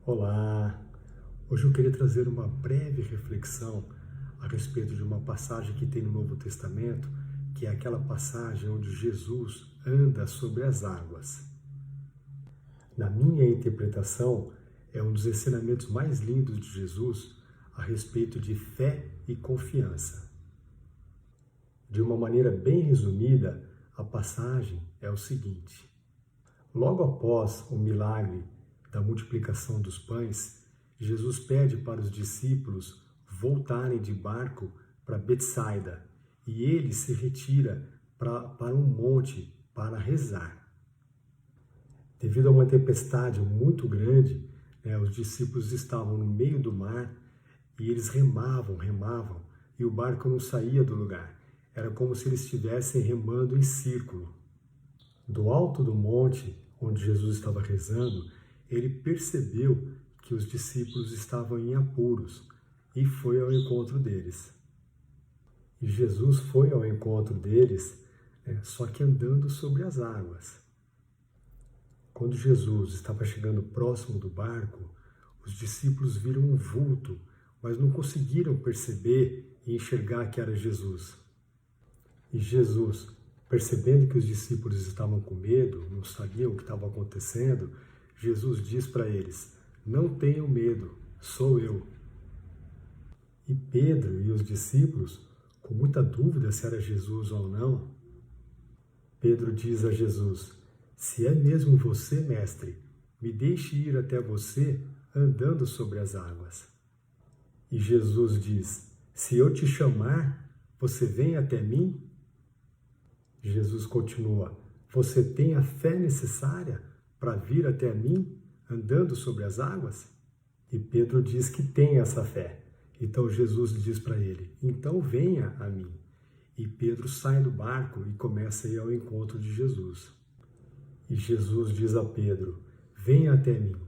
Olá! Hoje eu queria trazer uma breve reflexão a respeito de uma passagem que tem no Novo Testamento, que é aquela passagem onde Jesus anda sobre as águas. Na minha interpretação, é um dos ensinamentos mais lindos de Jesus a respeito de fé e confiança. De uma maneira bem resumida, a passagem é o seguinte: logo após o milagre da multiplicação dos pães, Jesus pede para os discípulos voltarem de barco para Betsaida e ele se retira para um monte para rezar. Devido a uma tempestade muito grande, os discípulos estavam no meio do mar e eles remavam e o barco não saía do lugar. Era como se eles estivessem remando em círculo. Do alto do monte, onde Jesus estava rezando, ele percebeu que os discípulos estavam em apuros e foi ao encontro deles. E Jesus foi ao encontro deles, só que andando sobre as águas. Quando Jesus estava chegando próximo do barco, os discípulos viram um vulto, mas não conseguiram perceber e enxergar que era Jesus. E Jesus, percebendo que os discípulos estavam com medo, não sabiam o que estava acontecendo, Jesus diz para eles: não tenham medo, sou eu. E Pedro e os discípulos, com muita dúvida se era Jesus ou não, Pedro diz a Jesus: se é mesmo você, mestre, me deixe ir até você andando sobre as águas. E Jesus diz: se eu te chamar, você vem até mim? Jesus continua: você tem a fé necessária para vir até mim andando sobre as águas? E Pedro diz que tem essa fé. Então Jesus diz para ele: então venha a mim. E Pedro sai do barco e começa a ir ao encontro de Jesus. E Jesus diz a Pedro: venha até mim,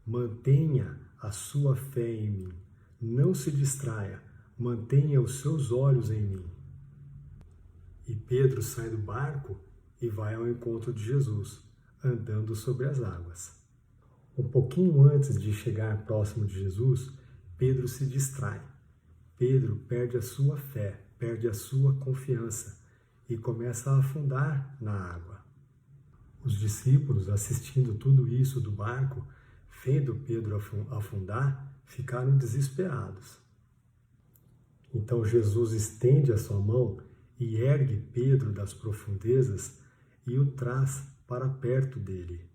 mantenha a sua fé em mim, não se distraia, mantenha os seus olhos em mim. E Pedro sai do barco e vai ao encontro de Jesus, andando sobre as águas. Um pouquinho antes de chegar próximo de Jesus, Pedro se distrai. Pedro perde a sua fé, perde a sua confiança e começa a afundar na água. Os discípulos, assistindo tudo isso do barco, vendo Pedro afundar, ficaram desesperados. Então Jesus estende a sua mão e ergue Pedro das profundezas e o traz para perto dele.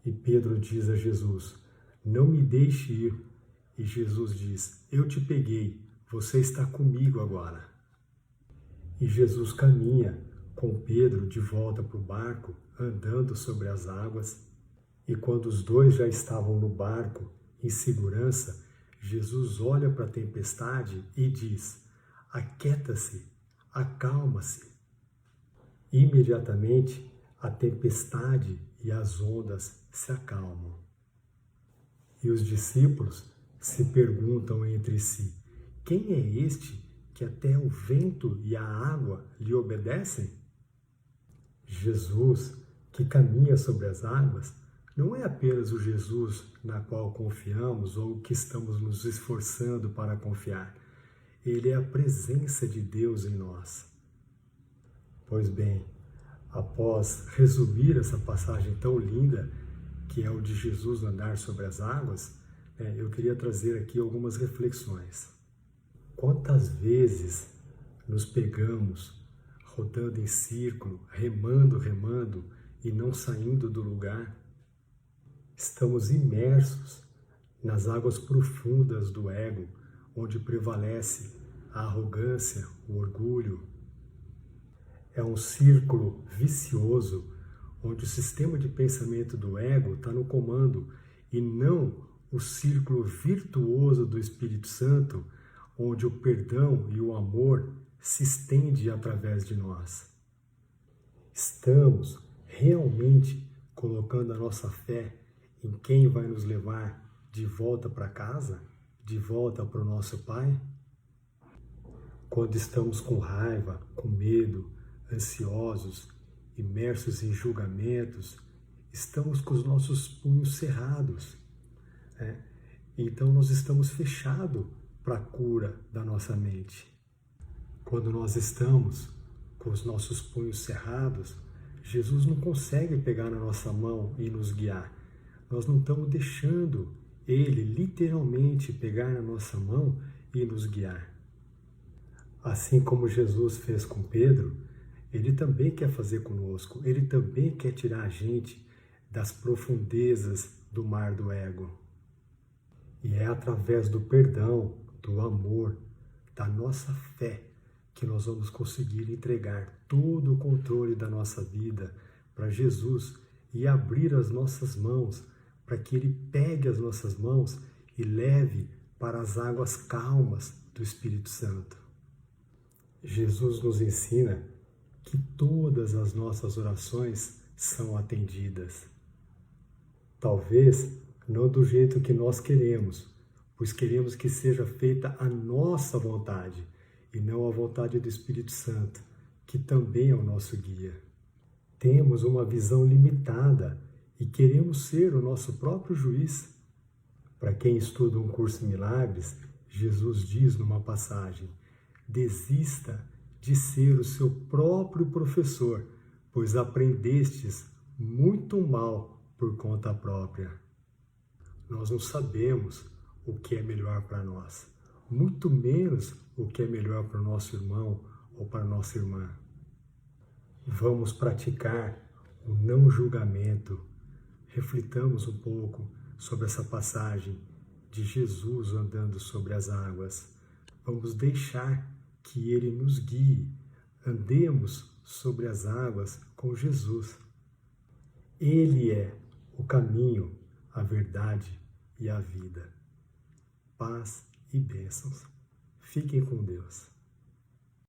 E Pedro diz a Jesus: não me deixe ir. E Jesus diz: eu te peguei, você está comigo agora. E Jesus caminha com Pedro de volta para o barco, andando sobre as águas. E quando os dois já estavam no barco, em segurança, Jesus olha para a tempestade e diz: aquieta-se, acalma-se. Imediatamente, a tempestade e as ondas se acalmam. E os discípulos se perguntam entre si: quem é este que até o vento e a água lhe obedecem? Jesus, que caminha sobre as águas, não é apenas o Jesus na qual confiamos ou que estamos nos esforçando para confiar. Ele é a presença de Deus em nós. Pois bem, após resumir essa passagem tão linda, que é o de Jesus andar sobre as águas, eu queria trazer aqui algumas reflexões. Quantas vezes nos pegamos rodando em círculo, remando e não saindo do lugar? Estamos imersos nas águas profundas do ego, onde prevalece a arrogância, o orgulho. É um círculo vicioso, onde o sistema de pensamento do ego está no comando e não o círculo virtuoso do Espírito Santo, onde o perdão e o amor se estende através de nós. Estamos realmente colocando a nossa fé em quem vai nos levar de volta para casa, de volta para o nosso Pai? Quando estamos com raiva, com medo, ansiosos, imersos em julgamentos, estamos com os nossos punhos cerrados. né? Então nós estamos fechados para a cura da nossa mente. Quando nós estamos com os nossos punhos cerrados, Jesus não consegue pegar na nossa mão e nos guiar. Nós não estamos deixando Ele literalmente pegar na nossa mão e nos guiar. Assim como Jesus fez com Pedro, Ele também quer fazer conosco. Ele também quer tirar a gente das profundezas do mar do ego. E é através do perdão, do amor, da nossa fé, que nós vamos conseguir entregar todo o controle da nossa vida para Jesus e abrir as nossas mãos para que Ele pegue as nossas mãos e leve para as águas calmas do Espírito Santo. Jesus nos ensina que todas as nossas orações são atendidas. Talvez não do jeito que nós queremos, pois queremos que seja feita a nossa vontade e não a vontade do Espírito Santo, que também é o nosso guia. Temos uma visão limitada e queremos ser o nosso próprio juiz. Para quem estuda um curso em milagres, Jesus diz numa passagem: desista de ser o seu próprio professor, pois aprendestes muito mal por conta própria. Nós não sabemos o que é melhor para nós, muito menos o que é melhor para o nosso irmão ou para a nossa irmã. Vamos praticar o não julgamento. Reflitamos um pouco sobre essa passagem de Jesus andando sobre as águas. Vamos deixar que Ele nos guie. Andemos sobre as águas com Jesus. Ele é o caminho, a verdade e a vida. Paz e bênçãos. Fiquem com Deus.